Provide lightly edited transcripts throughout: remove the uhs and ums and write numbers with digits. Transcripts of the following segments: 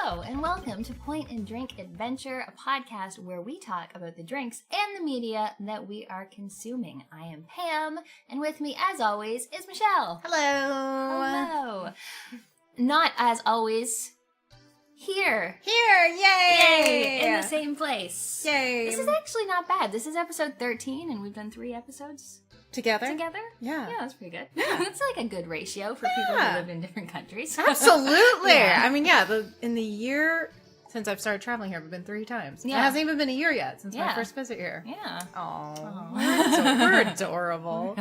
Hello, and welcome to Point and Drink Adventure, a podcast where we talk about the drinks and the media that we are consuming. I am Pam, and with me, as always, is Michelle. Hello. Hello. Not as always, here. Yay! In the same place. Yay! This is actually not bad. This is episode 13, and we've done 3 episodes Together? Yeah, that's pretty good. That's like a good ratio for people who live in different countries. Absolutely. Yeah. I mean, in the year since I've started traveling here, I've been 3 times. Yeah. It hasn't even been a year yet since my first visit here. Yeah. Oh, we're adorable.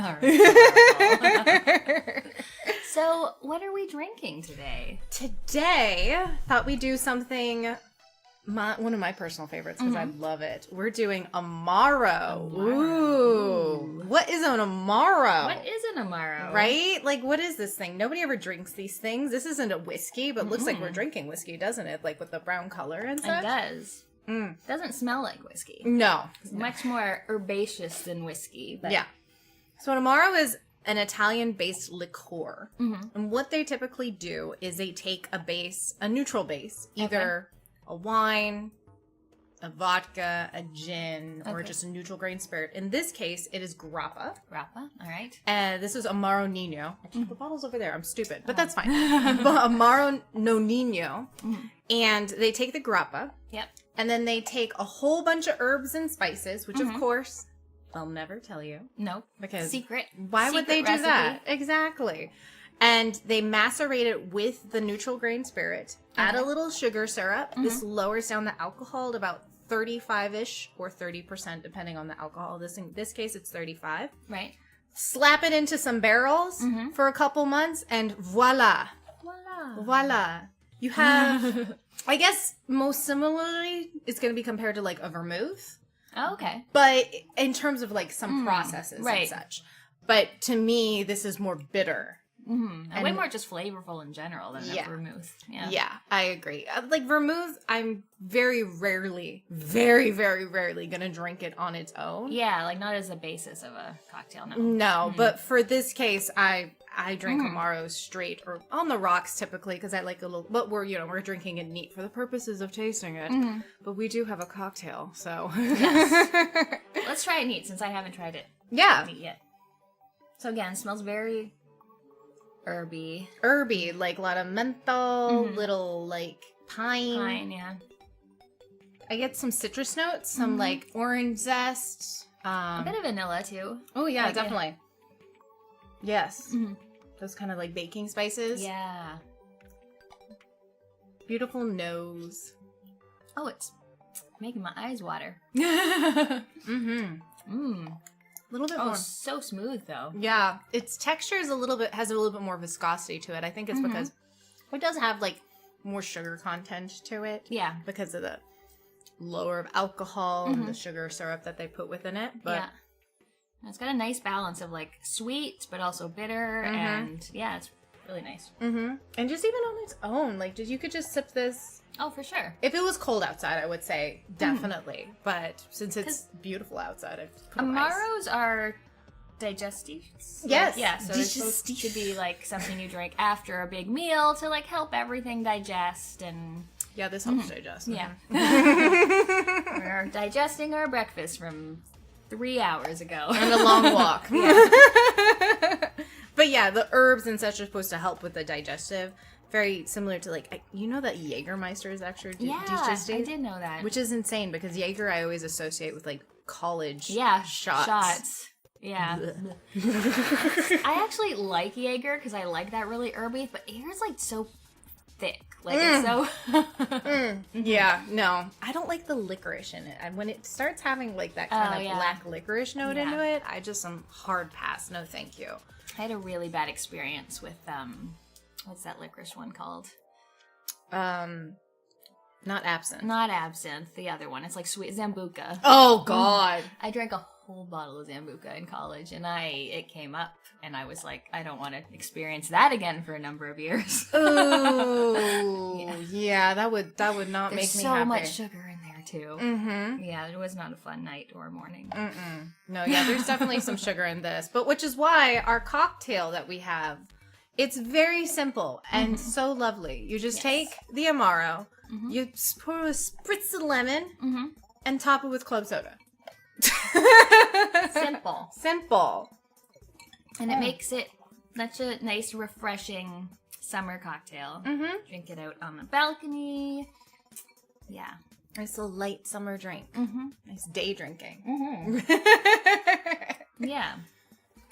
So, what are we drinking today? Today, thought we'd do something, one of my personal favorites, because I love it. We're doing Amaro. Ooh. What is an Amaro? What is an Amaro? Right? Like, what is this thing? Nobody ever drinks these things. This isn't a whiskey, but looks like we're drinking whiskey, doesn't it? Like, with the brown color and such. It does. Doesn't smell like whiskey. No. It's much more herbaceous than whiskey. But... Yeah. So an Amaro is an Italian-based liqueur. And what they typically do is they take a neutral base, either a wine, a vodka, a gin, or just a neutral grain spirit. In this case, it is grappa. Grappa, all right. And this is Amaro Nonino. Actually, the bottle's over there. I'm stupid, but that's fine. Amaro Nonino. And they take the grappa. Yep. And then they take a whole bunch of herbs and spices, which of course, I'll never tell you. No. Because secret. Why would they do recipe. that? Exactly. And they macerate it with the neutral grain spirit. Add a little sugar syrup. This lowers down the alcohol to about 35-ish or 30%, depending on the alcohol. In this case, it's 35. Right. Slap it into some barrels for a couple months, and voila. Voila. You have, I guess, most similarly, it's going to be compared to like a vermouth. Oh, okay. But in terms of like some processes and such. But to me, this is more bitter. And way more just flavorful in general than a vermouth. Yeah, I agree. Like vermouth, I'm very rarely going to drink it on its own. Yeah, like not as a basis of a cocktail, no. No, but for this case, I drink Amaros straight or on the rocks typically because I like a little. But we're drinking it neat for the purposes of tasting it. But we do have a cocktail, so Yes. Let's try it neat since I haven't tried it neat yet. So again, it smells very herby, like a lot of menthol, little like pine. Yeah. I get some citrus notes, some like orange zest, A bit of vanilla too. Oh yeah, like definitely. Yes, those kind of like baking spices. Yeah. Beautiful nose. Oh, it's making my eyes water. A little bit more. So smooth though. Yeah, its texture is has a little bit more viscosity to it. I think it's because it does have like more sugar content to it. Yeah. Because of the lower of alcohol and the sugar syrup that they put within it. But yeah. It's got a nice balance of like sweet but also bitter and yeah, it's really nice. And just even on its own, like you could just sip this. Oh, for sure. If it was cold outside, I would say definitely. But since it's beautiful outside, I've put Amaros are digestives. Yes. Yeah, so it's supposed to be like something you drink after a big meal to like help everything digest and... Yeah, this helps digest. Yeah. We're digesting our breakfast from 3 hours ago. And a long walk. But yeah, the herbs and such are supposed to help with the digestive. Very similar to like, that Jägermeister is actually digestive. I did know that. Which is insane because Jaeger I always associate with like college shots. Yeah. I actually like Jaeger because I like that really herby, but Jaeger's like so thick. Like it's so... Yeah, no. I don't like the licorice in it. And when it starts having like that kind of black licorice note into it, I just am hard pass. No, thank you. I had a really bad experience with, what's that licorice one called? Not absinthe. Not absinthe, the other one. It's like sweet Zambuca. Oh, God. I drank a whole bottle of Zambuca in college, and it came up, and I was like, I don't want to experience that again for a number of years. Oh, yeah, that would not make me happy. There's so much sugar in there, too. Yeah, it was not a fun night or morning. No, yeah, there's definitely some sugar in this, but which is why our cocktail that we have, it's very simple and so lovely. You just take the Amaro, You pour a spritz of lemon Mm-hmm. and top it with club soda. Simple. Simple. And it makes it such a nice, refreshing summer cocktail. Mm-hmm. Drink it out on the balcony. Yeah. Nice little light summer drink. Mm-hmm. Nice day drinking. Mm-hmm. Yeah.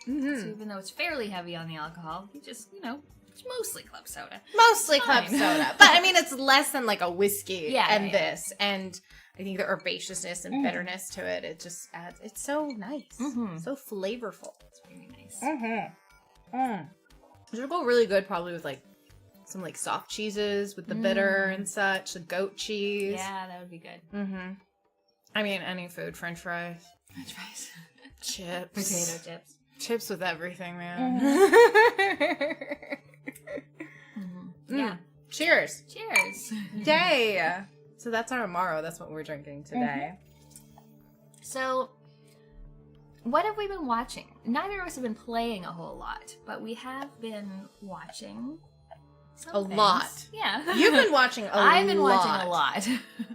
Mm-hmm. So even though it's fairly heavy on the alcohol, you just, it's mostly club soda. Mostly club Fine. soda. But I mean, it's less than like a whiskey Yeah, this. And I think the herbaceousness and bitterness to it, it just adds, it's so nice. Mm-hmm. So flavorful. It's very nice. It would go really good probably with like some like soft cheeses with the bitter and such, the goat cheese. Yeah, that would be good. Mm-hmm. I mean, any food, French fries, French fries. chips. Potato chips. Chips with everything, man. Yeah. Cheers. Cheers. Yay. So that's our Amaro. That's what we're drinking today. So, what have we been watching? Neither of us have been playing a whole lot, but we have been watching some A things. lot. Yeah. You've been watching a lot. I've been watching a lot.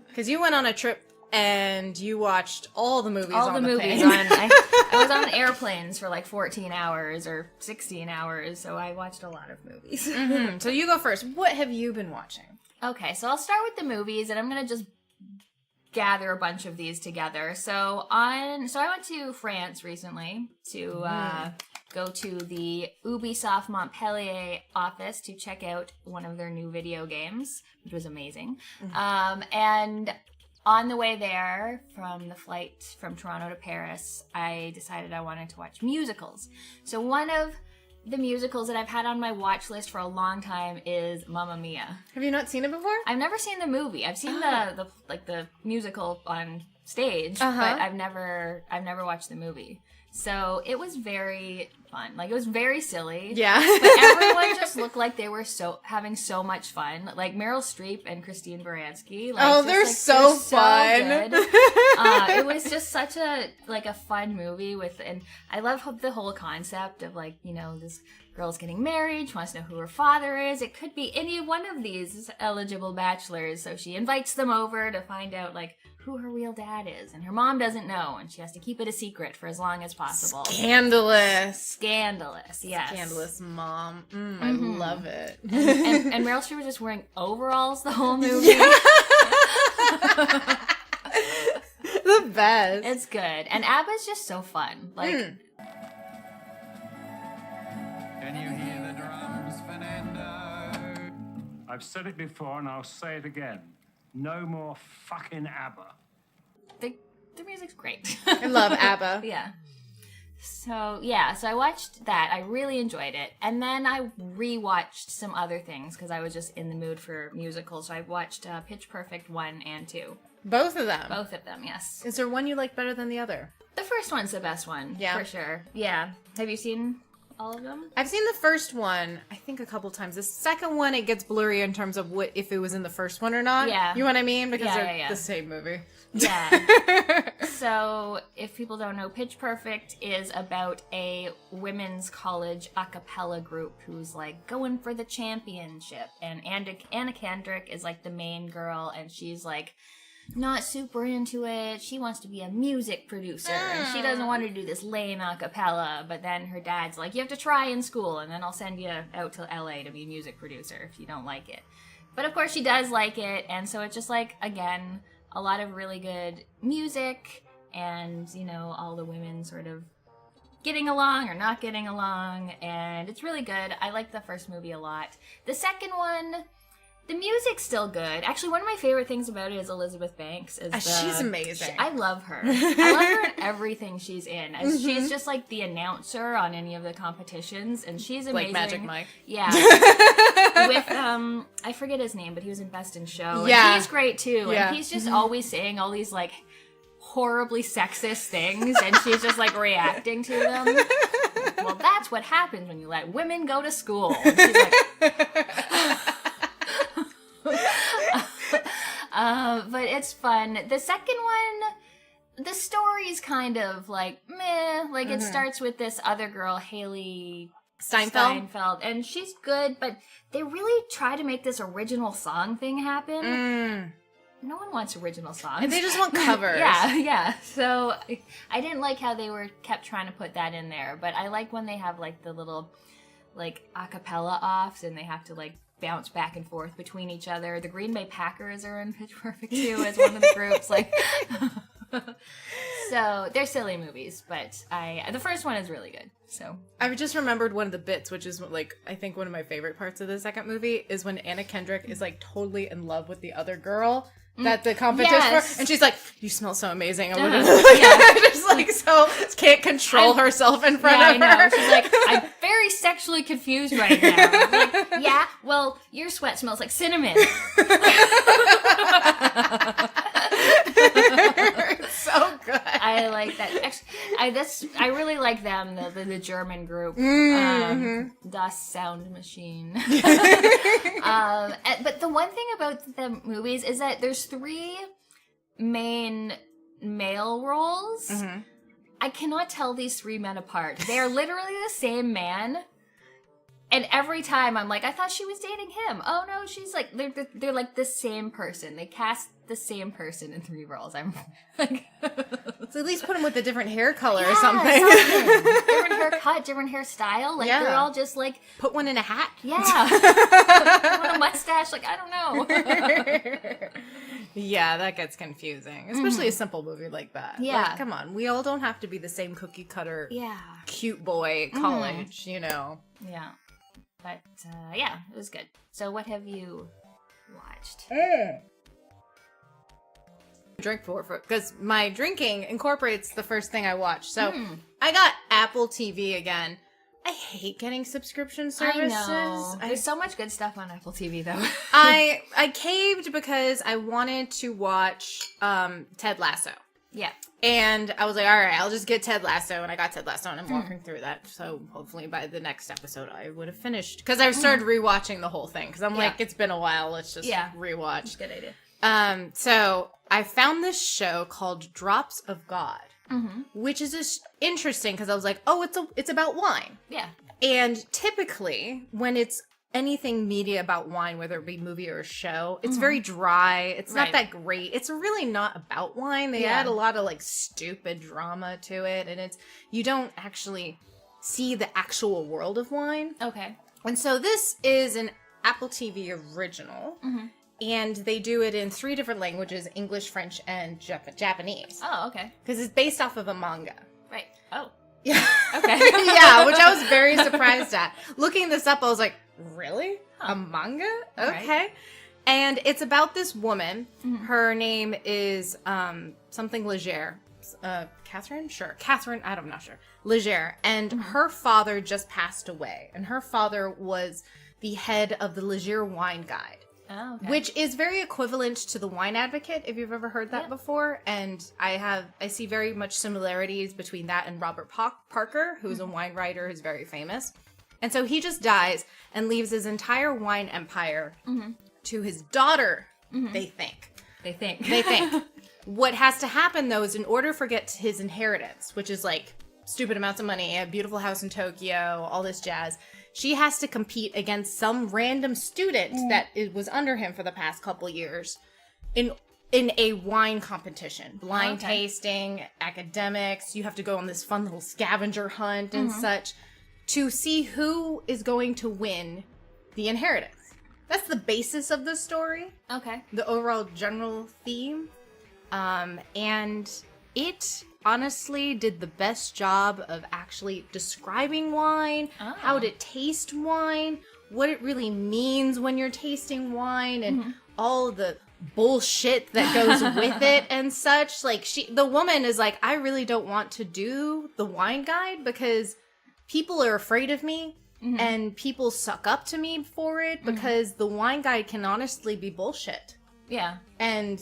Because you went on a trip and you watched all the movies All on the the movies thing. I was on airplanes for like 14 hours or 16 hours, so I watched a lot of movies. So you go first. What have you been watching? Okay, so I'll start with the movies, and I'm gonna just gather a bunch of these together. So I went to France recently to go to the Ubisoft Montpellier office to check out one of their new video games, which was amazing. And on the way there, from the flight from Toronto to Paris, I decided I wanted to watch musicals. So one of the musicals that I've had on my watch list for a long time is Mamma Mia. Have you not seen it before? I've never seen the movie. I've seen the musical on stage, but I've never watched the movie. So it was very fun. Like, it was very silly. Yeah. But everyone just looked like they were having so much fun. Like Meryl Streep and Christine Baranski. Like, they're so fun. good. It was just such a fun movie and I love the whole concept of this girl's getting married. She wants to know who her father is. It could be any one of these eligible bachelors. So she invites them over to find out who her real dad is, and her mom doesn't know, and she has to keep it a secret for as long as possible. Scandalous, yes. Scandalous mom. I love it. And Meryl Streep was just wearing overalls the whole movie. The best. It's good, and ABBA's just so fun. Can you hear the drums, Fernando? I've said it before and I'll say it again. No more fucking ABBA. The music's great. I love ABBA. Yeah. So I watched that. I really enjoyed it. And then I rewatched some other things because I was just in the mood for musicals. So I watched Pitch Perfect 1 and 2. Both of them? Both of them, yes. Is there one you like better than the other? The first one's the best one, for sure. Yeah. Have you seen all of them? I've seen the first one, I think, a couple times. The second one, it gets blurry in terms of if it was in the first one or not. Yeah. You know what I mean? Because they're yeah. the same movie. Yeah. So, if people don't know, Pitch Perfect is about a women's college a cappella group who's going for the championship. And Anna Kendrick is the main girl, and she's not super into it. She wants to be a music producer, and she doesn't want to do this lame a cappella. But then her dad's like, you have to try in school, and then I'll send you out to LA to be a music producer if you don't like it. But of course she does like it, and so it's just again, a lot of really good music, and all the women sort of getting along or not getting along, and it's really good. I like the first movie a lot. The second one, the music's still good. Actually, one of my favorite things about it is Elizabeth Banks. She's amazing. I love her. I love her in everything she's in. She's just the announcer on any of the competitions, and she's amazing. Like Magic Mike. Yeah. With, I forget his name, but he was in Best in Show. Yeah. And he's great, too. Yeah. And he's just always saying all these, horribly sexist things, and she's just, reacting to them. Well, that's what happens when you let women go to school. And she's but it's fun. The second one, the story's kind of meh. It starts with this other girl, Haley Steinfeld. And she's good, but they really try to make this original song thing happen. No one wants original songs. And they just want covers. Yeah. So I didn't like how they kept trying to put that in there, but I like when they have like the little like a cappella offs and they have to like bounce back and forth between each other. The Green Bay Packers are in Pitch Perfect too as one of the groups. Like, so they're silly movies, but the first one is really good. So I just remembered one of the bits, which is like I think one of my favorite parts of the second movie is when Anna Kendrick is like totally in love with the other girl that the competition for, and she's like, "You smell so amazing." Just like so can't control herself in front of her. I know. She's like, "I'm very sexually confused right now." I'm like, yeah, well, your sweat smells like cinnamon. It's so good. I like that. I really like them, the German group, Das Sound Machine. But the one thing about the movies is that there's 3 main male roles. I cannot tell these 3 men apart. They are literally the same man. And every time I'm like, I thought she was dating him. Oh no, she's like, they're like the same person. They cast the same person in 3 roles. I'm like, so at least put him with a different hair color or something. Different haircut, different hairstyle. Like they're all just like put one in a hat. Yeah, one a mustache. Like I don't know. Yeah, that gets confusing, especially a simple movie like that. Yeah, like, come on, we all don't have to be the same cookie cutter. Cute boy college, you know. Yeah. But, yeah, it was good. So what have you watched? Drink for because my drinking incorporates the first thing I watch. So I got Apple TV again. I hate getting subscription services. I know. There's so much good stuff on Apple TV, though. I caved because I wanted to watch Ted Lasso. Yeah. And I was like, all right, I'll just get Ted Lasso. And I got Ted Lasso, and I'm walking through that. So hopefully by the next episode, I would have finished. Because I started rewatching the whole thing. Because I'm like, it's been a while. Let's just rewatch. Good idea. So I found this show called Drops of God, which is interesting because I was like, oh, it's about wine. Yeah. And typically, when it's anything media about wine, whether it be movie or a show, it's very dry. It's not that great. It's really not about wine. They add a lot of like stupid drama to it, and you don't actually see the actual world of wine. Okay. And so this is an Apple TV original, and they do it in 3 different languages: English, French, and Japanese. Oh, okay. Because it's based off of a manga. Right. Oh. Yeah. Okay. Yeah, which I was very surprised at. Looking this up, I was like, really? A manga? Okay. Right. And it's about this woman. Her name is something Leger. Catherine? Sure. Catherine, I'm not sure. Leger. And her father just passed away. And her father was the head of the Leger Wine Guide. Oh, okay. Which is very equivalent to the Wine Advocate, if you've ever heard that before. And I see very much similarities between that and Robert Parker, who's a wine writer who's very famous. And so he just dies and leaves his entire wine empire to his daughter, they think. They think. What has to happen, though, is in order for get his inheritance, which is like stupid amounts of money, a beautiful house in Tokyo, all this jazz, she has to compete against some random student that was under him for the past couple years in a wine competition. Blind tasting, academics. You have to go on this fun little scavenger hunt and such to see who is going to win the inheritance. That's the basis of the story. Okay. The overall general theme. And it honestly did the best job of actually describing wine, how to taste wine, what it really means when you're tasting wine, and all the bullshit that goes with it and such. Like the woman is like, I really don't want to do the wine guide because people are afraid of me and people suck up to me for it because the wine guide can honestly be bullshit. Yeah. And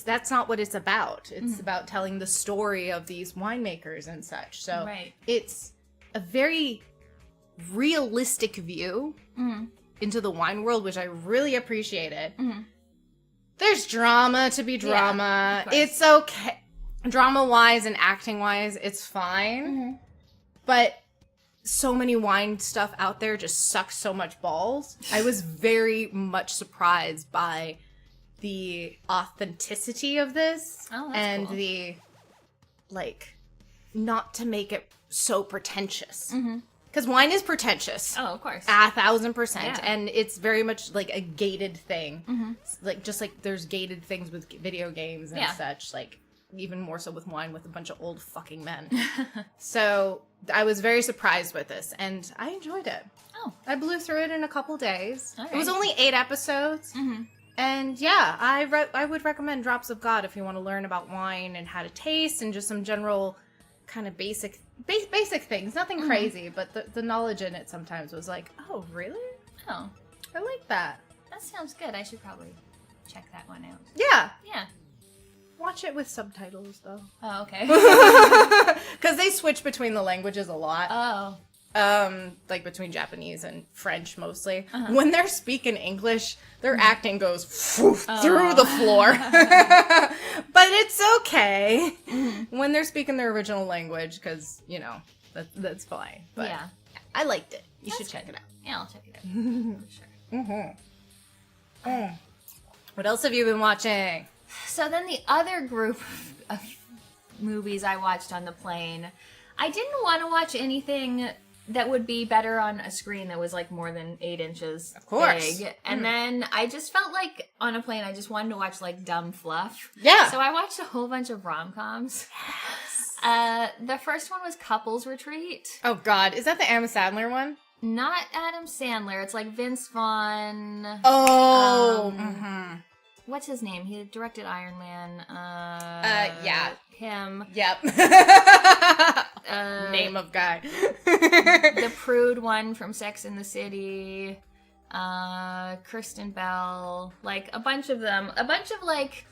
that's not what it's about. It's about telling the story of these winemakers and such. So it's a very realistic view into the wine world, which I really appreciated. There's drama to be drama. It's okay. Drama-wise and acting-wise, it's fine. But so many wine stuff out there just sucks so much balls. I was very much surprised by the authenticity of this and cool. the, like, not to make it so pretentious. Because wine is pretentious. Oh, of course. 1,000%. Yeah. And it's very much like a gated thing. Like, just like there's gated things with video games and such. Like, even more so with wine with a bunch of old fucking men. So I was very surprised with this, and I enjoyed it. Oh. I blew through it in a couple days. All It was right. only 8 episodes. And yeah, I would recommend Drops of God if you want to learn about wine and how to taste and just some general kind of basic things. Nothing crazy, but the knowledge in it sometimes was like, oh, really? Oh, I like that. that sounds good. I should probably check that one out. Yeah. Yeah. Watch it with subtitles, though. Oh, okay. Because they switch between the languages a lot. Oh. Like between Japanese and French mostly. When they're speaking English, their acting goes through the floor. But it's okay when they're speaking their original language, because, you know, that's fine. But Yeah. I liked it. You That's should check good. it out. Yeah, I'll check it out. For sure. What else have you been watching? So then the other group of movies I watched on the plane, I didn't want to watch anything that would be better on a screen that was like more than 8 inches Of course. big. And then I just felt like on a plane I just wanted to watch like dumb fluff. Yeah. So I watched a whole bunch of rom-coms. The first one was Couples Retreat. Oh, God. Is that the Adam Sandler one? Not Adam Sandler. It's like Vince Vaughn. Oh. What's his name? He directed Iron Man. Yeah. Him. Yep. Name of guy. The prude one from Sex and the City. Kristen Bell. Like, a bunch of them. A bunch of, like,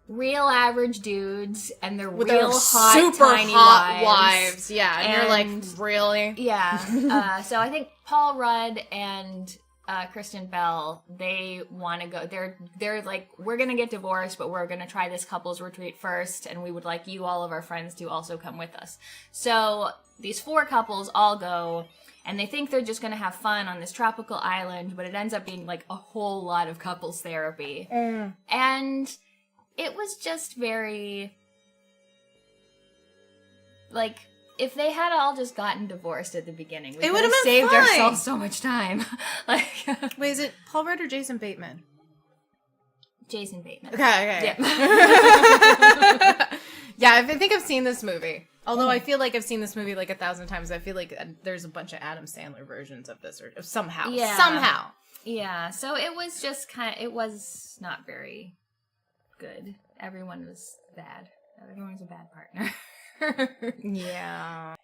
real average dudes and their With real their hot, super tiny hot wives. Yeah, and you're like, And- really? Yeah. So I think Paul Rudd and Kristen Bell, they want to go. They're like, we're gonna get divorced, but we're gonna try this couples retreat first, and we would like you, all of our friends, to also come with us. So these 4 couples all go, and they think they're just gonna have fun on this tropical island, but it ends up being like a whole lot of couples therapy, and it was just very like. If they had all just gotten divorced at the beginning, we It would have would've been saved fine. ourselves so much time. Like Wait, is it Paul Rudd or Jason Bateman? Jason Bateman. Okay. Yeah. Yeah, I think I've seen this movie. Although I feel like I've seen this movie like 1,000 times. I feel like there's a bunch of Adam Sandler versions of this, or somehow. Yeah. Somehow. Yeah, so it was just it was not very good. Everyone was bad. Everyone was a bad partner. Yeah.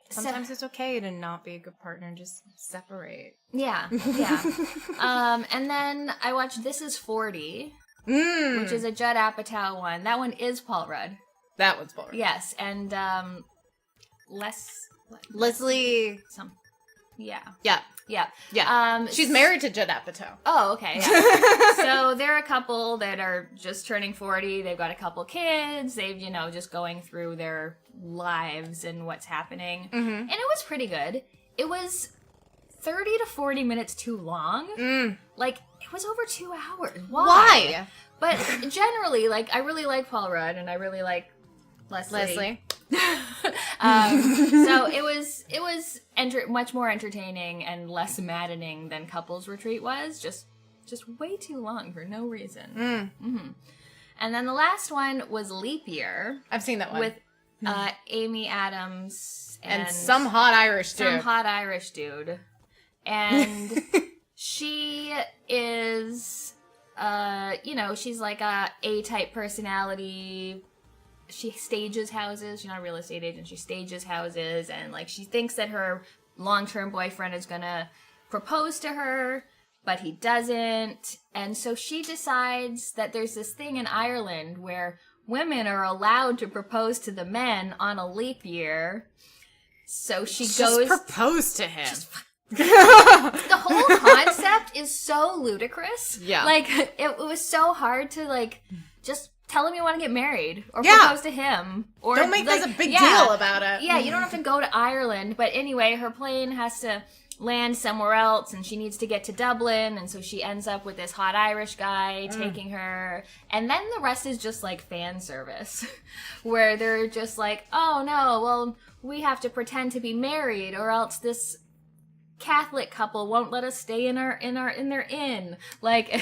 Sometimes it's okay to not be a good partner and just separate. Yeah. And then I watched This Is 40, which is a Judd Apatow one. That one is Paul Rudd. That one's boring. Yes, and Leslie. some. Yeah. Yeah. Yeah. Yeah. She's married to Judd Apatow. Oh, okay. Yeah. So they're a couple that are just turning 40. They've got a couple kids. They've, just going through their lives and what's happening. And it was pretty good. It was 30 to 40 minutes too long. Like, it was over 2 hours. Why? But generally, like, I really like Paul Rudd and I really like Leslie. So it was much more entertaining and less maddening than Couples Retreat was. Just way too long for no reason. And then the last one was Leap Year. I've seen that one. With Amy Adams and some hot Irish dude. And she is, she's like a A-type personality. She stages houses. She's not a real estate agent. She stages houses. And, like, she thinks that her long-term boyfriend is going to propose to her, but he doesn't. And so she decides that there's this thing in Ireland where women are allowed to propose to the men on a leap year. So she goes... propose to him. The whole concept is so ludicrous. Yeah. Like, it was so hard to, like, just tell him you want to get married or Yeah. propose to him. Or Don't make this a big deal about it. Yeah, you don't have to go to Ireland. But anyway, her plane has to land somewhere else and she needs to get to Dublin, and so she ends up with this hot Irish guy taking her, and then the rest is just like fan service where they're just like, oh no, well, we have to pretend to be married or else this Catholic couple won't let us stay in their inn. Like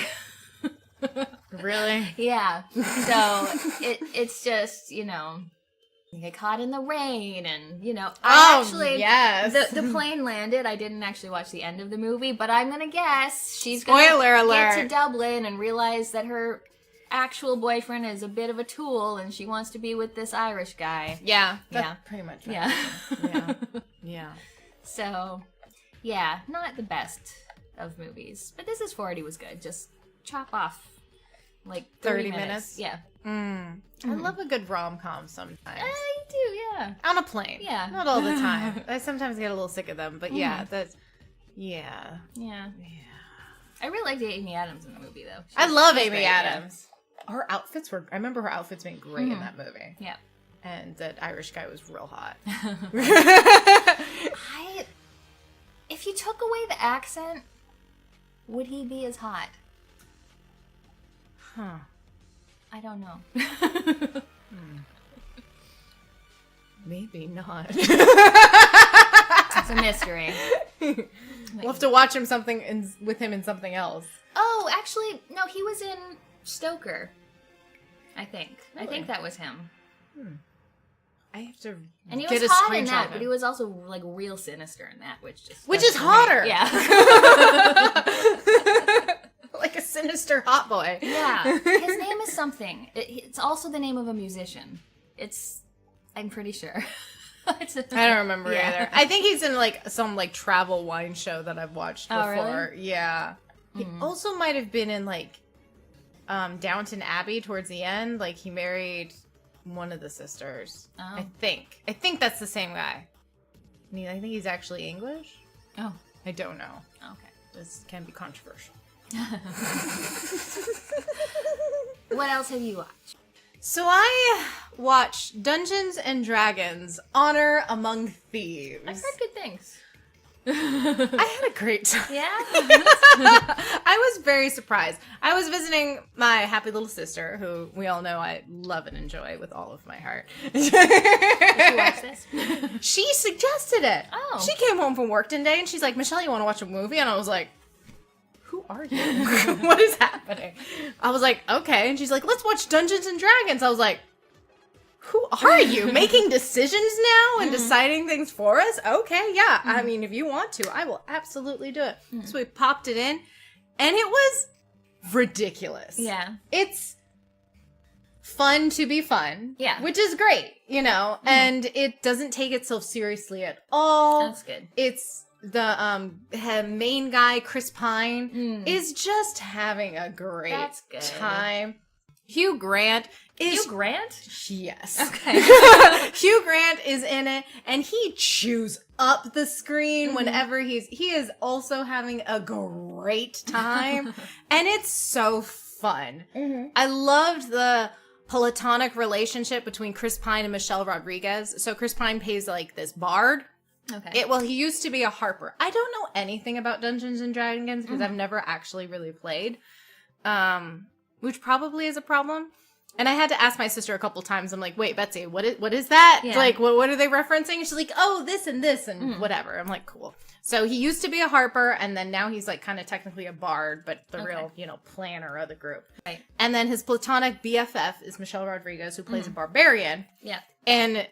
Really? yeah. So it's just, you know, you get caught in the rain, and you know, yes. The plane landed. I didn't actually watch the end of the movie, but I'm gonna guess she's Spoiler gonna alert. get to Dublin and realize that her actual boyfriend is a bit of a tool, and she wants to be with this Irish guy. Yeah. That's Yeah. pretty much right. Yeah. Yeah. Yeah. So, yeah, not the best of movies, but This Is 40 was good. Just chop off like 30 minutes. Yeah. I love a good rom-com sometimes. You do, yeah. On a plane. Yeah. Not all the time. I sometimes get a little sick of them, but yeah, that's... Yeah. Yeah. I really liked Amy Adams in the movie, though. I love she's Amy great, Adams. Her outfits were... I remember her outfits being great in that movie. Yeah. And that Irish guy was real hot. If you took away the accent, would he be as hot? Huh. I don't know. Maybe not. It's a mystery. We'll have to watch him with him in something else. Oh, actually, no, he was in Stoker. I think. Really? I think that was him. I have to And he get was a hot in screenshot that, of but him. he was also like real sinister in that, which Which is is hotter. Yeah. Like a sinister hot boy. Yeah. His name is something. It's also the name of a musician. I'm pretty sure. I don't remember either. I think he's in like some like travel wine show that I've watched before. Oh, really? Yeah. He also might have been in like Downton Abbey towards the end. Like he married one of the sisters. Oh. I think that's the same guy. I think he's actually English. Oh. I don't know. Okay. This can be controversial. What else have you watched? So I watched Dungeons and Dragons: Honor Among Thieves. I've heard good things. I had a great time. Yeah? I was very surprised. I was visiting my happy little sister, who we all know I love and enjoy with all of my heart. Did you watch this? She suggested it. Oh. She came home from work one day and she's like, Michelle, you want to watch a movie? And I was like, who are you? What is happening? I was like, okay. And she's like, let's watch Dungeons and Dragons. I was like, who are you? Making decisions now and deciding things for us? Okay, yeah. I mean, if you want to, I will absolutely do it. So we popped it in, and it was ridiculous. Yeah. It's fun to be fun. Yeah. Which is great, you know, and it doesn't take itself seriously at all. That's good. It's the main guy, Chris Pine, is just having a great That's good. time. Hugh Grant is... Hugh Grant? Yes. Okay. Hugh Grant is in it, and he chews up the screen whenever he is also having a great time, and it's so fun. I loved the platonic relationship between Chris Pine and Michelle Rodriguez. So Chris Pine plays like this bard. Okay. He used to be a harper. I don't know anything about Dungeons and Dragons because I've never actually really played. Which probably is a problem. And I had to ask my sister a couple times. I'm like, wait, Betsy, what is that? Yeah. Like, what are they referencing? She's like, oh, this and whatever. I'm like, cool. So he used to be a harper, and then now he's like kind of technically a bard, but the real, planner of the group. Right. And then his platonic BFF is Michelle Rodriguez, who plays a barbarian. Yeah. And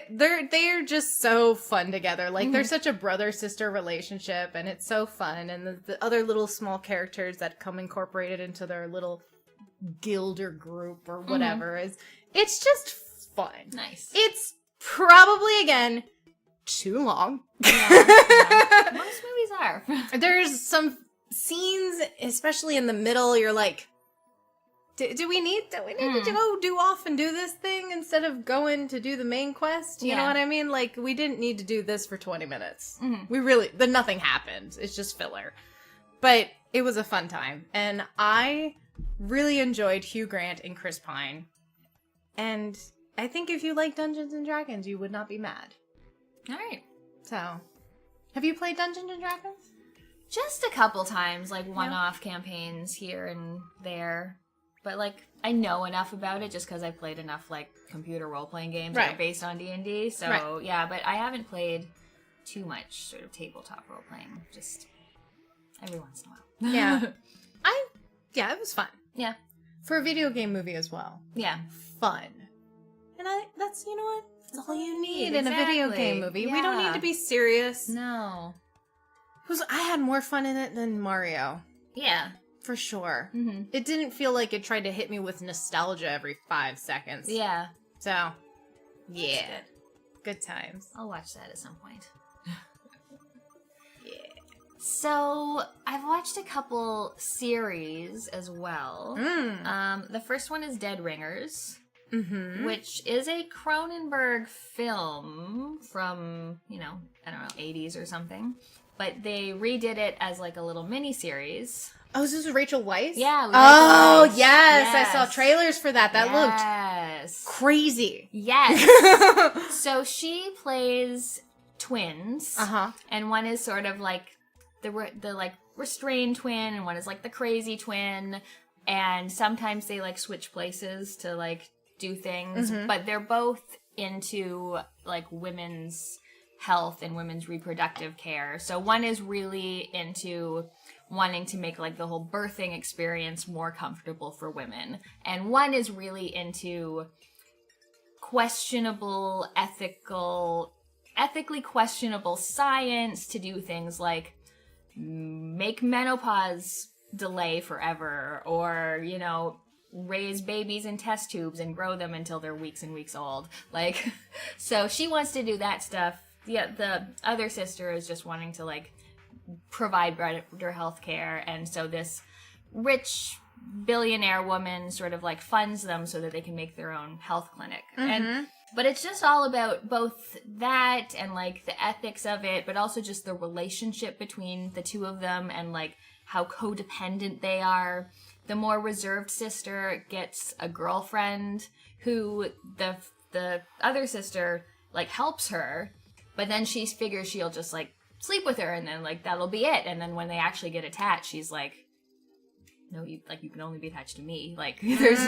they're just so fun together. Like they're such a brother-sister relationship, and it's so fun. And the other little small characters that come incorporated into their little guild or group or whatever it's just fun. Nice. It's probably, again, too long. Yeah. Most movies are. There's some scenes, especially in the middle, you're like, do we need to go do off and do this thing instead of going to do the main quest? You know what I mean? Like, we didn't need to do this for 20 minutes. Nothing happened. It's just filler. But it was a fun time. And I really enjoyed Hugh Grant and Chris Pine. And I think if you like Dungeons and Dragons, you would not be mad. All right. So, have you played Dungeons and Dragons? Just a couple times, like one-off campaigns here and there. But like, I know enough about it just because I've played enough like computer role-playing games that are based on D&D. So yeah, but I haven't played too much sort of tabletop role-playing. Just every once in a while. Yeah, it was fun. Yeah. For a video game movie as well. Yeah. Fun. And that's, you know what? That's all you need in a video game movie. Yeah. We don't need to be serious. No. I had more fun in it than Mario. Yeah. For sure. Mm-hmm. It didn't feel like it tried to hit me with nostalgia every 5 seconds. Yeah. So, yeah. Good times. I'll watch that at some point. Yeah. So, I've watched a couple series as well. The first one is Dead Ringers, which is a Cronenberg film from, I don't know, 80s or something. But they redid it as like a little mini-series. Oh, is this Rachel Weisz? Yeah. Oh, yes. I saw trailers for that. That looked crazy. Yes. So she plays twins. Uh-huh. And one is sort of like the like restrained twin, and one is like the crazy twin. And sometimes they like switch places to like do things. But they're both into like women's health and women's reproductive care. So one is really into wanting to make like the whole birthing experience more comfortable for women, and one is really into ethically questionable science to do things like make menopause delay forever, or raise babies in test tubes and grow them until they're weeks and weeks old. Like, so she wants to do that stuff. Yeah, the other sister is just wanting to like provide better health care, and so this rich billionaire woman sort of like funds them so that they can make their own health clinic. But it's just all about both that and like the ethics of it, but also just the relationship between the two of them and like how codependent they are. The more reserved sister gets a girlfriend who the other sister like helps her. But then she figures she'll just, like, sleep with her, and then, like, that'll be it. And then when they actually get attached, she's like, no, you can only be attached to me. Like, there's... So,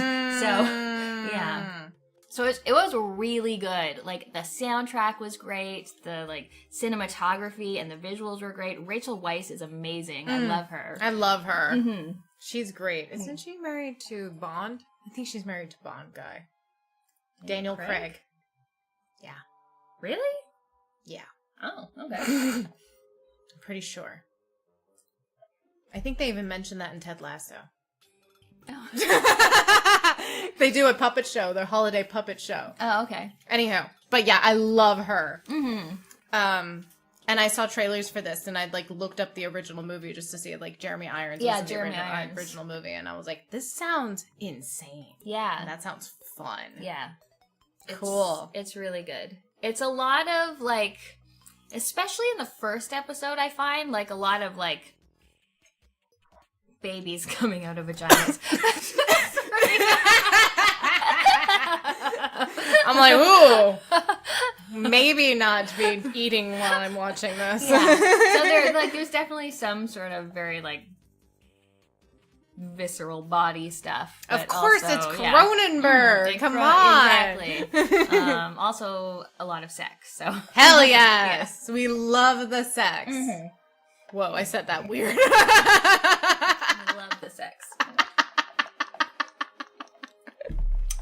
yeah. So it was really good. Like, the soundtrack was great. The, like, cinematography and the visuals were great. Rachel Weisz is amazing. I love her. I love her. She's great. Isn't she married to Bond? I think she's married to Bond guy. Daniel Craig. Yeah. Really? Yeah. Oh, okay. I'm pretty sure. I think they even mentioned that in Ted Lasso. Oh. They do a puppet show, their holiday puppet show. Oh, okay. Anyhow, but yeah, I love her. And I saw trailers for this, and I'd like looked up the original movie just to see it, like Jeremy Irons. Yeah, was Jeremy the Irons. original movie, and I was like, this sounds insane. Yeah. And that sounds fun. Yeah. Cool. It's really good. It's a lot of, like, especially in the first episode, I find, like, a lot of, like, babies coming out of vaginas. I'm like, ooh, maybe not to be eating while I'm watching this. Yeah. So there's definitely some sort of very, like, visceral body stuff. Of course, also, it's Cronenberg. Come on. Exactly. Also, a lot of sex. So hell yes, we love the sex. Whoa, I said that weird. I love the sex.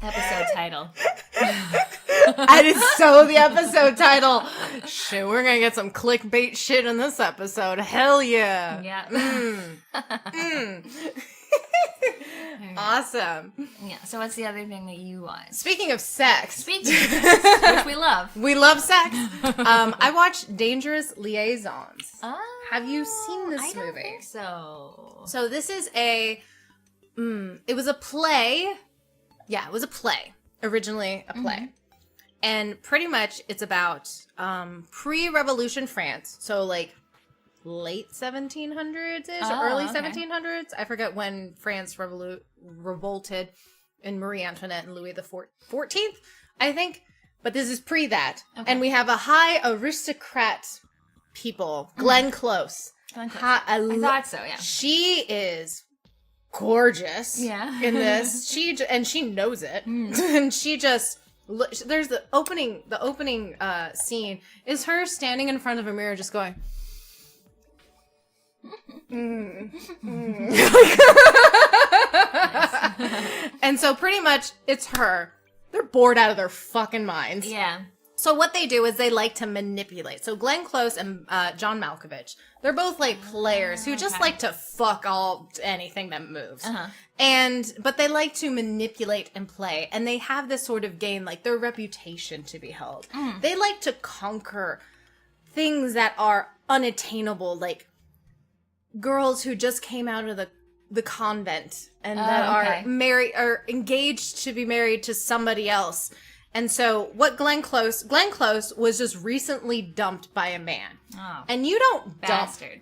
Episode title. That is so the episode title. Shit, we're gonna get some clickbait shit in this episode. Hell yeah. Yeah. Awesome. Yeah. So what's the other thing that you watch? Speaking of sex, Which we love. we love sex. I watched Dangerous Liaisons. Oh, Have you seen this I don't movie? think so. So this is it was a play. Yeah, it was a play. Originally a play. And pretty much it's about pre-revolution France. So like late 1700s-ish, Oh, early okay. 1700s. I forget when France revolted in Marie Antoinette and Louis the 14th, I think. But this is pre that. Okay. And we have a high aristocrat people, Glenn Close. Glenn Close. I thought so, yeah. She is gorgeous in this. She knows it. And she just... There's the opening scene is her standing in front of a mirror just going... And so pretty much it's her. They're bored out of their fucking minds. Yeah. So what they do is they like to manipulate. So Glenn Close and John Malkovich, they're both like players who just like to fuck anything that moves. But they like to manipulate and play. And they have this sort of game, like their reputation to be held. They like to conquer things that are unattainable, like girls who just came out of the convent and that are married or engaged to be married to somebody else. And so what Glenn Close was just recently dumped by a man. Oh. And you don't Bastard.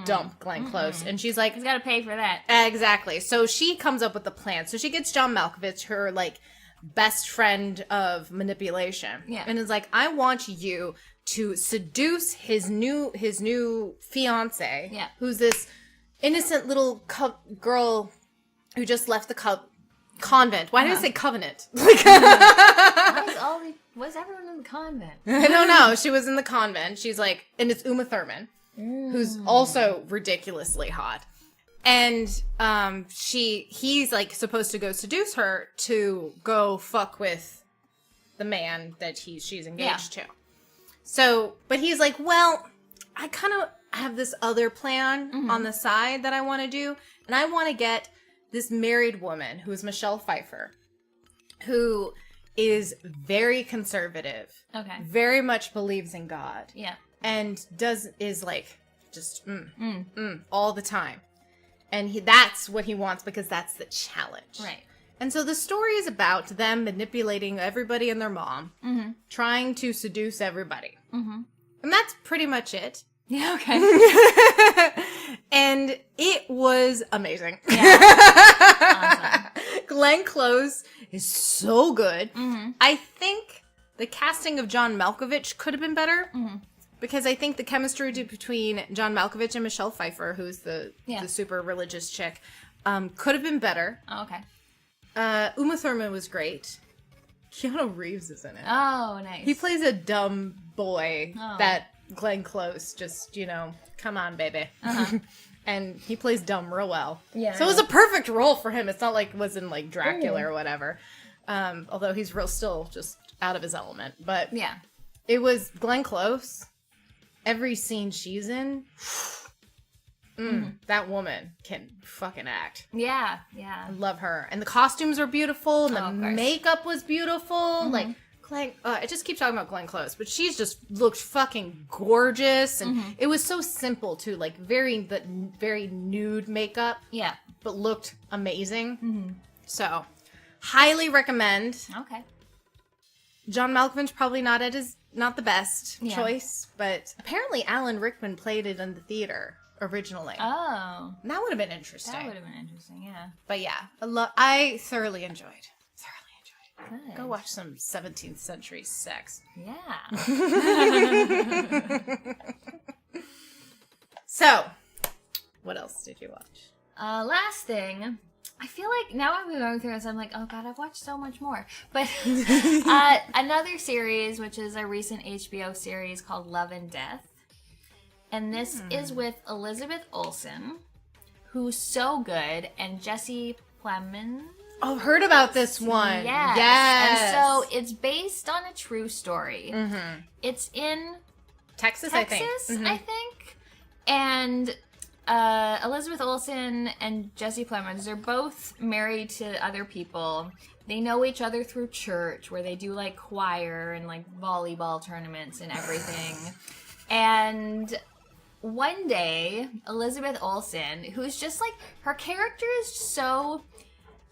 dump Glenn Close. And she's like, He's got to pay for that. exactly. So she comes up with the plan. So she gets John Malkovich, her like best friend of manipulation. Yeah. And is like, I want you to seduce his new fiance. Yeah. Who's this innocent little girl who just left the convent. Why did I say covenant? Was everyone in the convent? I don't know. She was in the convent. She's like, and it's Uma Thurman, who's also ridiculously hot. And he's like supposed to go seduce her to go fuck with the man that she's engaged to. So, but he's like, well, I kind of have this other plan on the side that I want to do, and I want to get this married woman who is Michelle Pfeiffer, who is very conservative. Okay. Very much believes in God. Yeah. And is like just all the time. And that's what he wants because that's the challenge. Right. And so the story is about them manipulating everybody and their mom, trying to seduce everybody. And that's pretty much it. Yeah, okay. And it was amazing. Yeah. Awesome. Glenn Close is so good. I think the casting of John Malkovich could have been better. Because I think the chemistry between John Malkovich and Michelle Pfeiffer, who's the super religious chick, could have been better. Oh, okay. Uma Thurman was great. Keanu Reeves is in it. Oh, nice. He plays a dumb boy that Glenn Close just, come on, baby. And he plays dumb real well. Yeah. So it was a perfect role for him. It's not like it was in like Dracula or whatever. Although he's still just out of his element. But yeah, it was Glenn Close. Every scene she's in, that woman can fucking act. Yeah, yeah. I love her. And the costumes are beautiful. And the makeup was beautiful. Like, Glenn, I just keep talking about Glenn Close, but she's just looked fucking gorgeous. And it was so simple, too. Like, very nude makeup. Yeah. But looked amazing. So, highly recommend. Okay. John Malkovich probably not the best choice, but apparently Alan Rickman played it in the theater originally. Oh. And that would have been interesting. Yeah. But yeah, I thoroughly enjoyed. Good. Go watch some 17th century sex. Yeah. So, what else did you watch? Last thing, I feel like now I'm going through this, I'm like, oh god, I've watched so much more. But another series, which is a recent HBO series called Love and Death. And this is with Elizabeth Olsen, who's so good, and Jesse Plemons. Oh, I've heard about this one. Yes. And so it's based on a true story. It's in Texas, I think. And Elizabeth Olsen and Jesse Plemons, they're both married to other people. They know each other through church, where they do like choir and like volleyball tournaments and everything. And one day, Elizabeth Olsen, who's just like, her character is so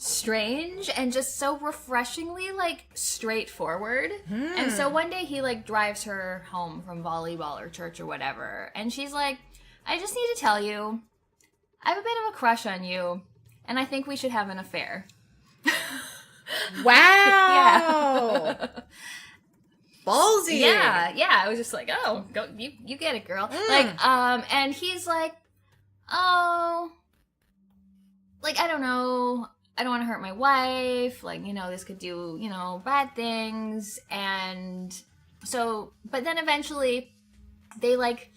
strange and just so refreshingly like straightforward. And so one day he like drives her home from volleyball or church or whatever, and she's like, I just need to tell you, I have a bit of a crush on you, and I think we should have an affair. Wow. Yeah. Ballsy. Yeah. I was just like, oh, go, you get it, girl. Like, and he's like, oh, like, I don't know. I don't want to hurt my wife. Like, this could do, bad things. And so, but then eventually they, like,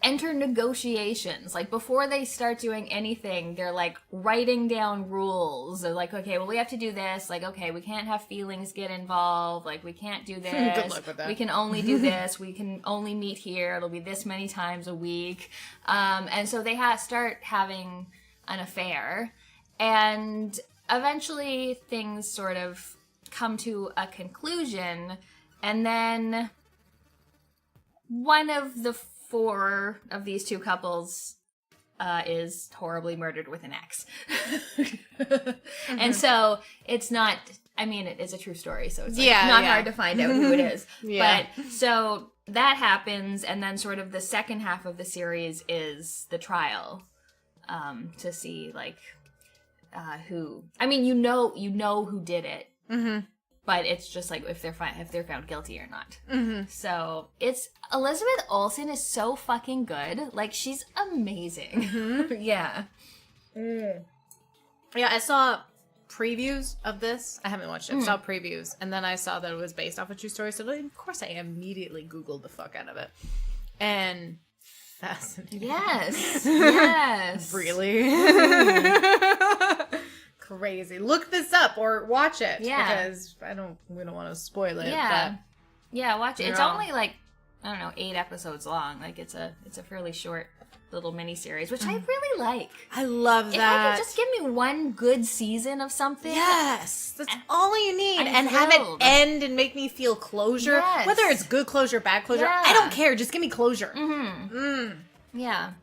enter negotiations. Like, before they start doing anything, they're, like, writing down rules. They're like, okay, well, we have to do this. Like, okay, we can't have feelings get involved. Like, we can't do this. Good luck with that. We can only do this. We can only meet here. It'll be this many times a week. And so they start having an affair. And eventually things sort of come to a conclusion. And then one of the 4 of these 2 couples is horribly murdered with an axe. And so it's not, I mean, it is a true story, so it's not hard to find out who it is. Yeah. But so that happens, and then sort of the second half of the series is the trial to see, like, who, I mean, you know who did it. Mm-hmm. But it's just like if they're found guilty or not. Mm-hmm. So it's Elizabeth Olsen is so fucking good. Like, she's amazing. Mm-hmm. Yeah. Yeah, I saw previews of this. I haven't watched it. I saw previews, and then I saw that it was based off a true story. So of course, I immediately Googled the fuck out of it, and fascinating. Yes. Yes. Really. Crazy. Look this up or watch it. Yeah. Because we don't want to spoil it. Yeah. But Yeah, watch it. It's only like, I don't know, 8 episodes long. Like, it's a fairly short little miniseries, which I really like. I love that. If I could just give me one good season of something. Yes. That's all you need. I'm and have it thrilled. end and make me feel closure. Yes. Whether it's good closure, bad closure. Yeah. I don't care. Just give me closure. Yeah.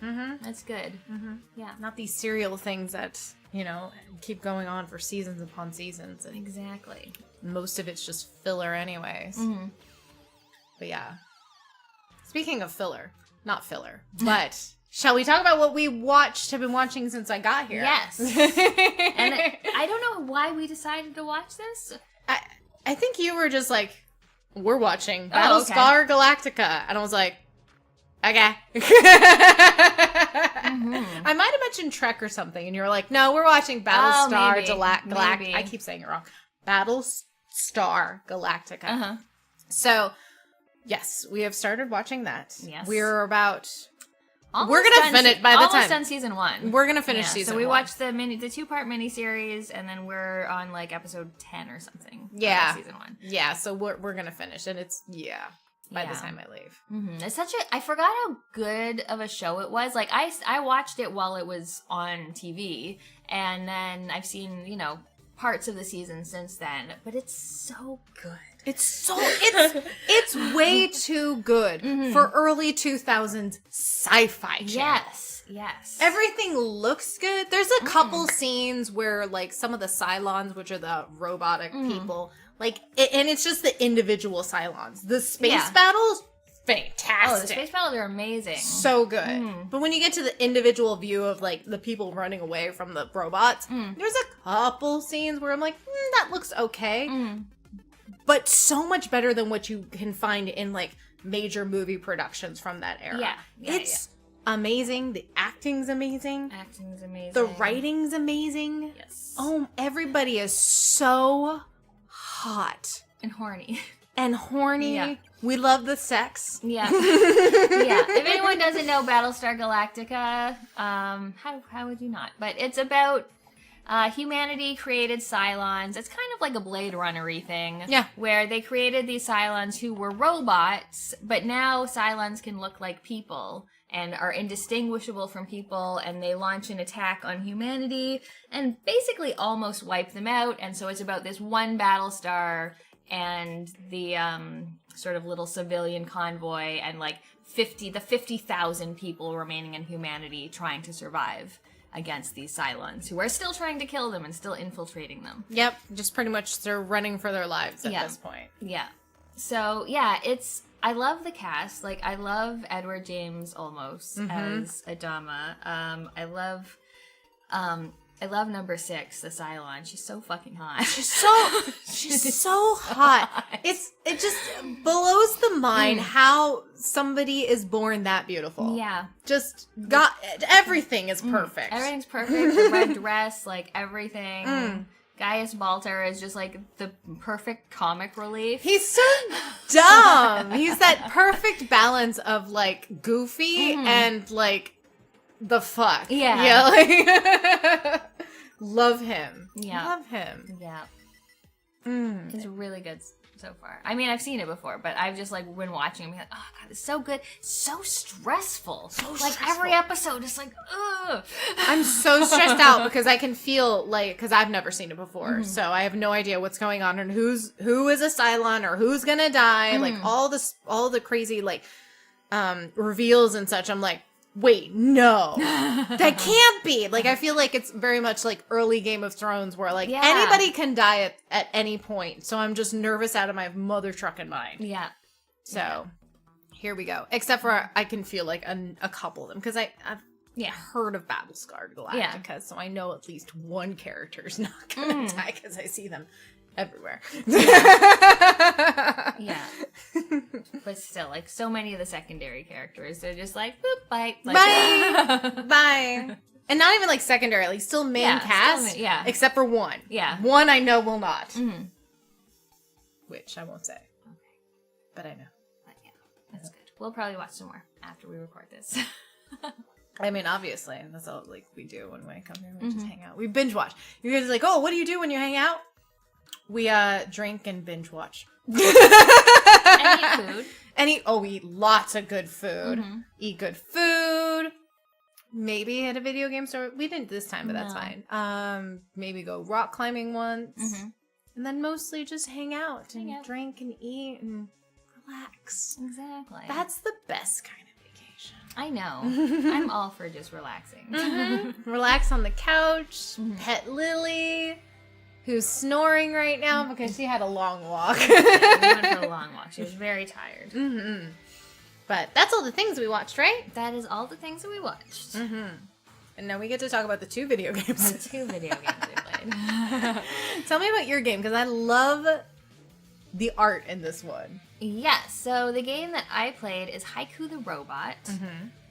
That's good. Yeah. Not these serial things that, keep going on for seasons upon seasons. And Exactly. most of it's just filler anyways. But yeah. Speaking of filler, not filler, but shall we talk about what we have been watching since I got here? Yes. And I don't know why we decided to watch this. I think you were just like, we're watching Oh, okay. Battlestar Galactica. And I was like, okay. I might have mentioned Trek or something, and you were like, no, we're watching Battlestar Galactica. Maybe. I keep saying it wrong. Battlestar Galactica. Uh-huh. So, yes, we have started watching that. Yes. We're about... Almost we're going to finish by the time. Almost done season 1. We're going to finish season 1. So we watched the 2-part miniseries, and then we're on, like, episode 10 or something. Yeah. Season 1. Yeah, so we're going to finish, and it's, by the time I leave. It's such I forgot how good of a show it was. Like, I watched it while it was on TV, and then I've seen, parts of the season since then, but it's so good. It's way too good for early 2000s sci-fi channel. Yes. Everything looks good. There's a couple scenes where, like, some of the Cylons, which are the robotic people, like, and it's just the individual Cylons. The space battles, fantastic. Oh, the space battles are amazing. So good. But when you get to the individual view of, like, the people running away from the robots, there's a couple scenes where I'm like, that looks okay. But so much better than what you can find in, like, major movie productions from that era. Yeah. It's amazing. The acting's amazing. The writing's amazing. Yes. Oh, everybody is so hot. And horny. And horny. Yeah. We love the sex. Yeah. If anyone doesn't know Battlestar Galactica, how would you not? But it's about humanity created Cylons. It's kind of like a Blade Runner-y thing. Yeah. Where they created these Cylons who were robots, but now Cylons can look like people and are indistinguishable from people, and they launch an attack on humanity and basically almost wipe them out. And so it's about this one Battlestar and the sort of little civilian convoy and like 50,000 people remaining in humanity trying to survive against these Cylons who are still trying to kill them and still infiltrating them. Yep. Just pretty much they're running for their lives at this point. Yeah. So, yeah, it's I love the cast. Like, I love Edward James Olmos as Adama. I love number 6, the Cylon. She's so fucking hot. She's so hot. It just blows the mind how somebody is born that beautiful. Yeah. Just got everything is perfect. Everything's perfect. The red dress, like everything. Gaius Baltar is just like the perfect comic relief. He's so dumb. He's that perfect balance of like goofy and like the fuck. Yeah. Like love him. Yeah. Love him. Yeah. It's really good so far. I mean, I've seen it before, but I've just like been watching and be like, oh god, it's so good. So stressful. Every episode is like, ugh. I'm so stressed out because I can feel like, because I've never seen it before, so I have no idea what's going on and who is a Cylon or who's gonna die. Like all the crazy like reveals and such. I'm like, wait, no, that can't be. Like, I feel like it's very much like early Game of Thrones where like anybody can die at any point. So I'm just nervous out of my mother trucking mind. Yeah. So here we go. Except for I can feel like a couple of them because I've heard of Battlestar Galactica, so I know at least one character's not gonna die because I see them everywhere. Yeah. But still, like, so many of the secondary characters, they're just like, boop, bye. Like, bye. Bye. And not even, like, secondary, like, still main cast. Still Except for one. Yeah. One I know will not. Which I won't say. Okay. But I know. But yeah, that's good. We'll probably watch some more after we record this. I mean, obviously, that's all, like, we do when we come here. We just hang out. We binge watch. You guys are like, oh, what do you do when you hang out? We drink and binge watch. And eat food. We eat lots of good food. Eat good food. Maybe hit a video game store. We didn't this time, but that's fine. Maybe go rock climbing once. And then mostly just hang out and drink and eat and relax. Exactly. That's the best kind of vacation. I know. I'm all for just relaxing. Relax on the couch. Pet Lily, who's snoring right now because she had a long walk. We went for a long walk. She was very tired. But that's all the things we watched, right? That is all the things that we watched. And now we get to talk about the 2 video games. The 2 video games we played. Tell me about your game, because I love the art in this one. Yes, so the game that I played is Haiku the Robot,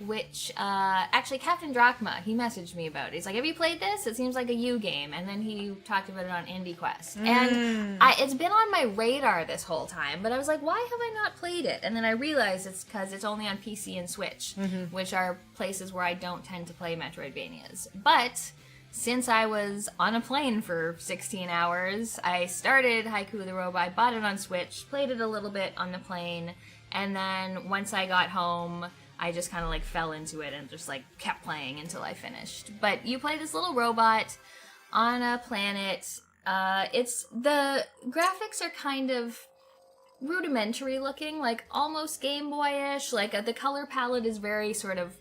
which, actually, Captain Drachma, he messaged me about it. He's like, have you played this? It seems like a you game. And then he talked about it on Indie Quest. And it's been on my radar this whole time, but I was like, why have I not played it? And then I realized it's because it's only on PC and Switch, which are places where I don't tend to play Metroidvanias. But since I was on a plane for 16 hours, I started Haiku the Robot, bought it on Switch, played it a little bit on the plane, and then once I got home, I just kind of like fell into it and just like kept playing until I finished. But you play this little robot on a planet. The graphics are kind of rudimentary looking, like almost Game Boy-ish. Like the color palette is very sort of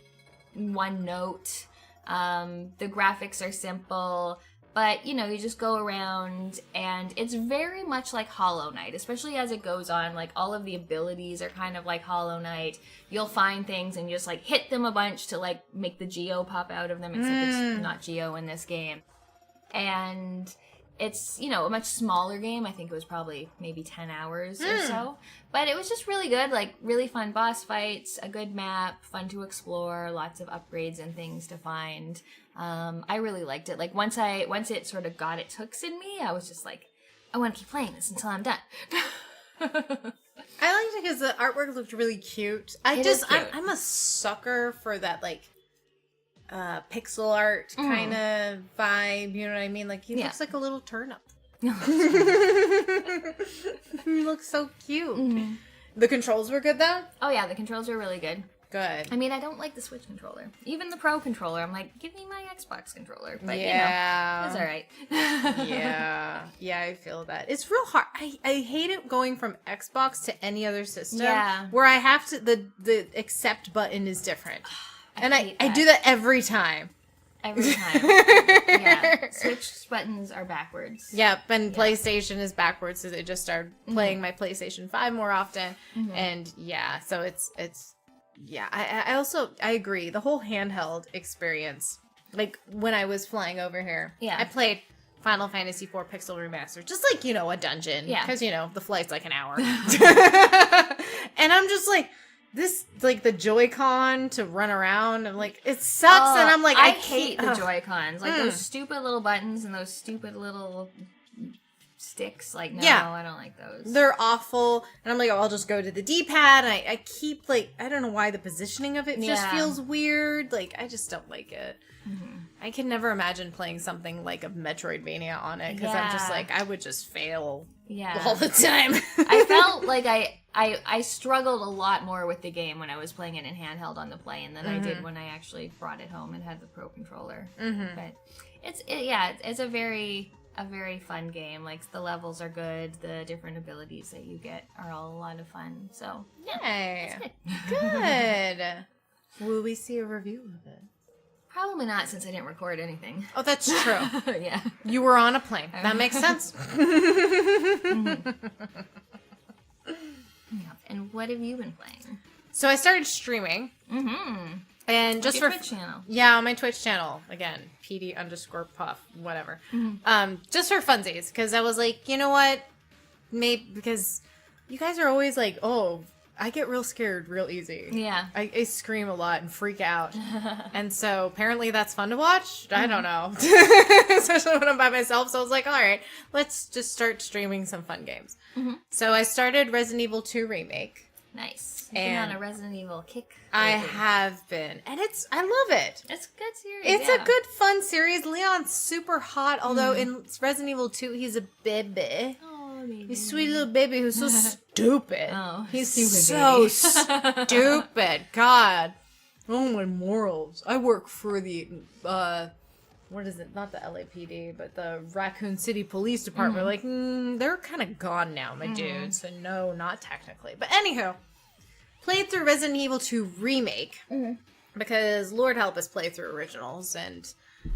one note. The graphics are simple, but, you know, you just go around, and it's very much like Hollow Knight, especially as it goes on. Like, all of the abilities are kind of like Hollow Knight. You'll find things and you just, like, hit them a bunch to, like, make the Geo pop out of them, except it's not Geo in this game. And it's, you know, a much smaller game. I think it was probably maybe 10 hours or so. But it was just really good, like, really fun boss fights, a good map, fun to explore, lots of upgrades and things to find. I really liked it. Like, once it sort of got its hooks in me, I was just like, I want to keep playing this until I'm done. I liked it because the artwork looked really cute. I'm a sucker for that, like, pixel art kind of vibe, you know what I mean? Like, he looks like a little turnip. He looks so cute. The controls were good, though? Oh, yeah, the controls were really good. Good. I mean, I don't like the Switch controller. Even the Pro controller, I'm like, give me my Xbox controller. But, you know, it's all right. Yeah, I feel that. It's real hard. I hate it going from Xbox to any other system. Yeah. Where I have to, the accept button is different. I do that every time. Every time. Yeah. Switch buttons are backwards. Yep, and PlayStation is backwards, so they just started playing my PlayStation 5 more often. And yeah, so it's yeah. I agree. The whole handheld experience, like when I was flying over here, I played Final Fantasy IV Pixel Remastered, just like, you know, a dungeon. Yeah. Because, you know, the flight's like an hour. And I'm just like, this, like, the Joy-Con to run around, and, like, it sucks, and I'm like, I hate the Joy-Cons. Like, those stupid little buttons and those stupid little sticks. Like, no, I don't like those. They're awful. And I'm like, oh, I'll just go to the D-pad, and I keep, like, I don't know why the positioning of it just feels weird. Like, I just don't like it. I can never imagine playing something like a Metroidvania on it, because I'm just like, I would just fail all the time. I felt like I struggled a lot more with the game when I was playing it in handheld on the plane than I did when I actually brought it home and had the Pro Controller. But it's a very fun game. Like, the levels are good, the different abilities that you get are all a lot of fun. So yay, good. Will we see a review of it? Probably not, since I didn't record anything. Oh, that's true. Yeah. You were on a plane. That makes sense. And what have you been playing? So I started streaming. And just for Twitch channel. Yeah, on my Twitch channel. Again, PD_puff, whatever. Just for funsies, because I was like, you know what? Maybe because you guys are always like, oh, I get real scared real easy. Yeah. I scream a lot and freak out. And so apparently that's fun to watch. I don't know. Especially when I'm by myself. So I was like, all right, let's just start streaming some fun games. So I started Resident Evil 2 Remake. Nice. You've been on a Resident Evil kick. I have been. And I love it. It's a good series. It's a good, fun series. Leon's super hot, although in Resident Evil 2, he's a baby. He's a sweet little baby who's so stupid. Oh, he's stupid so stupid. God. Oh, my morals. I work for the, what is it? Not the LAPD, but the Raccoon City Police Department. Like, they're kind of gone now, my dude. So no, not technically. But anywho, played through Resident Evil 2 Remake. Because Lord help us play through originals. And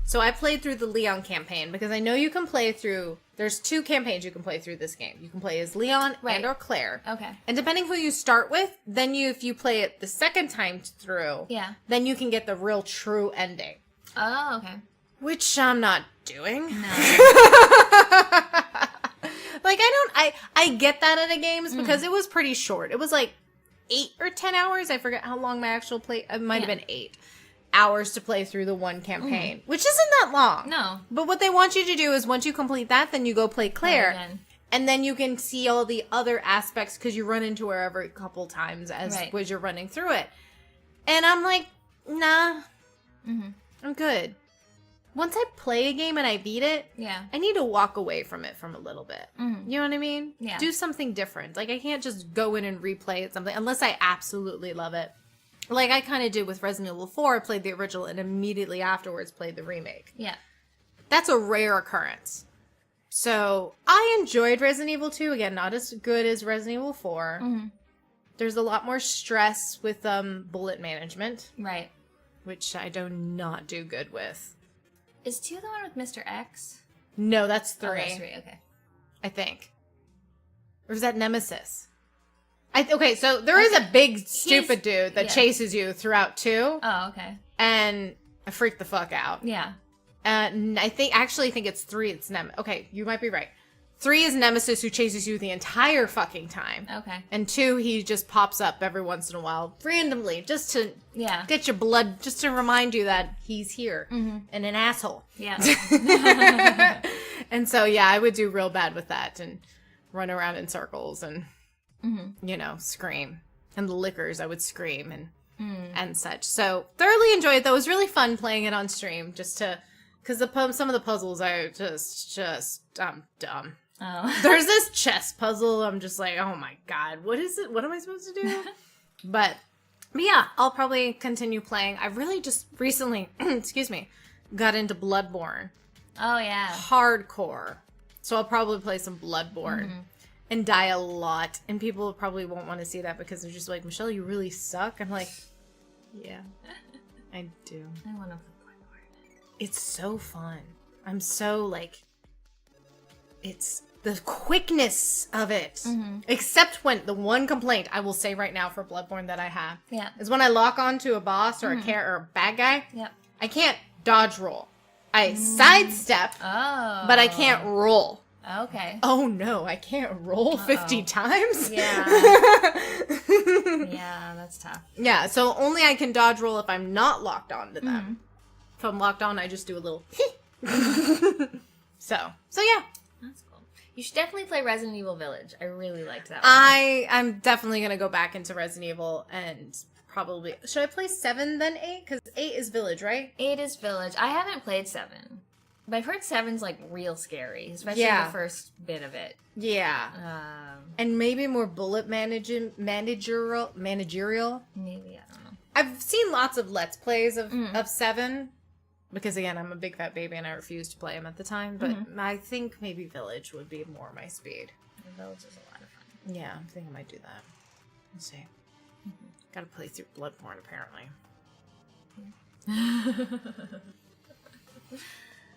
so I played through the Leon campaign, because I know you can play through, there's 2 campaigns you can play through this game. You can play as Leon and or Claire. Okay. And depending who you start with, then if you play it the second time through, then you can get the real true ending. Oh, okay. Which I'm not doing. No. Like, I get that in a games, because it was pretty short. It was like 8 or 10 hours. I forget how long my actual play, it might have been 8 hours to play through the one campaign, which isn't that long. No. But what they want you to do is, once you complete that, then you go play Claire. And then you can see all the other aspects, because you run into her every couple times as you're running through it. And I'm like, nah, I'm good. Once I play a game and I beat it, I need to walk away from it from a little bit. You know what I mean? Yeah. Do something different. Like, I can't just go in and replay it something, unless I absolutely love it. Like I kind of did with Resident Evil 4. I played the original and immediately afterwards played the remake. Yeah. That's a rare occurrence. So I enjoyed Resident Evil 2. Again, not as good as Resident Evil 4. There's a lot more stress with bullet management. Right. Which I do not do good with. Is 2 the one with Mr. X? No, that's 3. Oh, that's 3, okay. I think. Or is that Nemesis? Okay, so there is a big, stupid dude that chases you throughout 2. Oh, okay. And I freaked the fuck out. Yeah. And I actually think it's 3. It's Okay, you might be right. 3 is Nemesis, who chases you the entire fucking time. Okay. And 2, he just pops up every once in a while, randomly, just to get your blood, just to remind you that he's here and an asshole. Yeah. And so, yeah, I would do real bad with that and run around in circles and, you know, scream. And the lickers, I would scream and such. So, thoroughly enjoyed it, though. It was really fun playing it on stream, just to, because some of the puzzles are I'm dumb. Oh. There's this chess puzzle. I'm just like, oh my god, what is it? What am I supposed to do? But yeah, I'll probably continue playing. I really just recently, excuse me, got into Bloodborne. Oh yeah. Hardcore. So I'll probably play some Bloodborne and die a lot. And people probably won't want to see that, because they're just like, Michelle, you really suck. I'm like, yeah, I do. I want to it's so fun. I'm so, like, it's the quickness of it. Except when, the one complaint I will say right now for Bloodborne that I have is when I lock onto a boss or a bad guy, I can't dodge roll. I sidestep, but I can't roll. Okay. Oh no, I can't roll 50 times? Yeah. Yeah, that's tough. Yeah, so only I can dodge roll if I'm not locked on to them. If I'm locked on, I just do a little So yeah. That's cool. You should definitely play Resident Evil Village. I really liked that one. I'm definitely going to go back into Resident Evil and probably... Should I play 7 then 8? Because 8 is Village, right? 8 is Village. I haven't played 7. But I've heard 7's, like, real scary. Especially the first bit of it. Yeah. And maybe more bullet managerial? Maybe, I don't know. I've seen lots of Let's Plays of 7. Because, again, I'm a big fat baby and I refused to play them at the time. But I think maybe Village would be more my speed. Village is a lot of fun. Yeah, I think I might do that. Let's see. Gotta play through Bloodborne, apparently.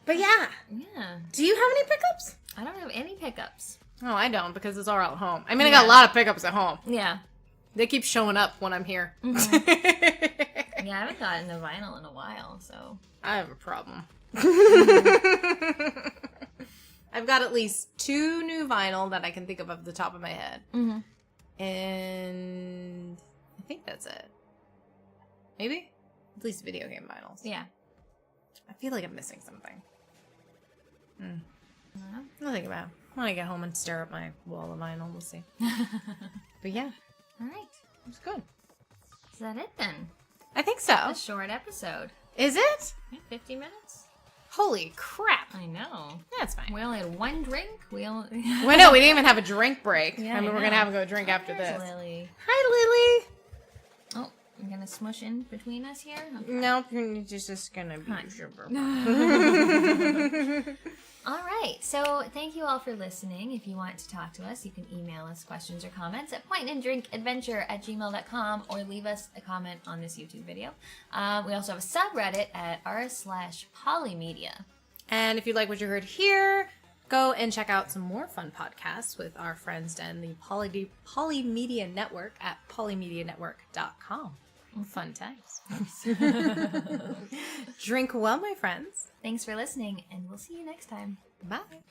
But yeah. Yeah. Do you have any pickups? I don't have any pickups. Oh, I don't, because it's all at home. I mean, I got a lot of pickups at home. Yeah. They keep showing up when I'm here. Yeah, I haven't gotten a vinyl in a while, so... I have a problem. I've got at least 2 new vinyl that I can think of off the top of my head. And I think that's it. Maybe? At least video game vinyls. Yeah. I feel like I'm missing something. I'll think about it. When I get home and stare at my wall of vinyl, we'll see. But yeah. All right. It's good. Is that it then? I think so. A short episode. Is it? Yeah, 50 minutes. Holy crap. I know. That's fine. We only had 1 drink. Well, no, we didn't even have a drink break. Yeah, I mean, we're going to have a go drink after There's this. Lily. Hi, Lily. Oh, I'm going to smush in between us here? Okay. Nope, you're just going to be sugar. All right, so thank you all for listening. If you want to talk to us, you can email us questions or comments at pointanddrinkadventure@gmail.com or leave us a comment on this YouTube video. We also have a subreddit at r/polymedia. And if you like what you heard here, go and check out some more fun podcasts with our friends and the Polymedia Network at polymedianetwork.com. Fun times. Drink well, my friends. Thanks for listening, and we'll see you next time. Bye.